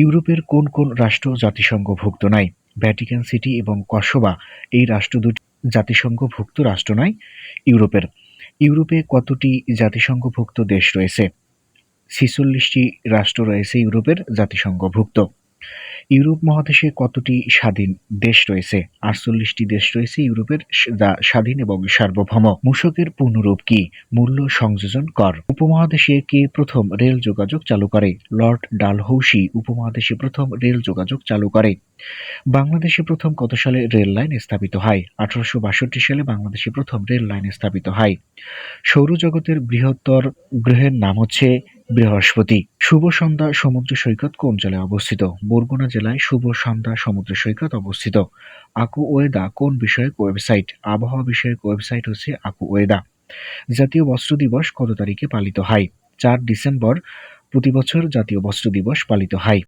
ইউরোপের কোন কোন রাষ্ট্র জাতিসংঘভুক্ত নয়? ভ্যাটিকান সিটি এবং কসোভো এই রাষ্ট্র দুটি জাতিসংঘভুক্ত রাষ্ট্র নয় ইউরোপের। ইউরোপে কতটি জাতিসংঘভুক্ত দেশ রয়েছে? ৪৬টি রাষ্ট্র রয়েছে ইউরোপের জাতিসংঘভুক্ত। ইউরোপ মহাদেশে কতটি স্বাধীন দেশ রয়েছে? ৪৮টি দেশ রয়েছে ইউরোপের যা স্বাধীন এবং সার্বভৌম। মূসকের পূর্ণরূপ কি? মূল্য সংযোজন কর। উপমহাদেশে কে প্রথম রেল যোগাযোগ চালু করে? লর্ড ডালহৌসি উপমহাদেশে প্রথম রেল যোগাযোগ চালু করে। বাংলাদেশে প্রথম কত সালে রেল লাইন স্থাপিত হয়? ১৮৬২ সালে বাংলাদেশে প্রথম রেল লাইন স্থাপিত হয়। সৌরজগতের বৃহত্তর গ্রহের নাম হচ্ছে বৃহস্পতি। শুভ সন্ধ্যা সমুদ্র সৈকত কোন জেলায় অবস্থিত? বরগুনা জেলায় শুভ সন্ধ্যা সমুদ্র সৈকত অবস্থিত। আকুওয়েদা কোন বিষয়ক ওয়েবসাইট? আবহাওয়া বিষয়ক ওয়েবসাইট হচ্ছে আকুওয়েদা। জাতীয় বস্ত্র দিবস কত তারিখে পালিত হয়? ৪ ডিসেম্বর প্রতি বছর জাতীয় বস্ত্র দিবস পালিত হয়।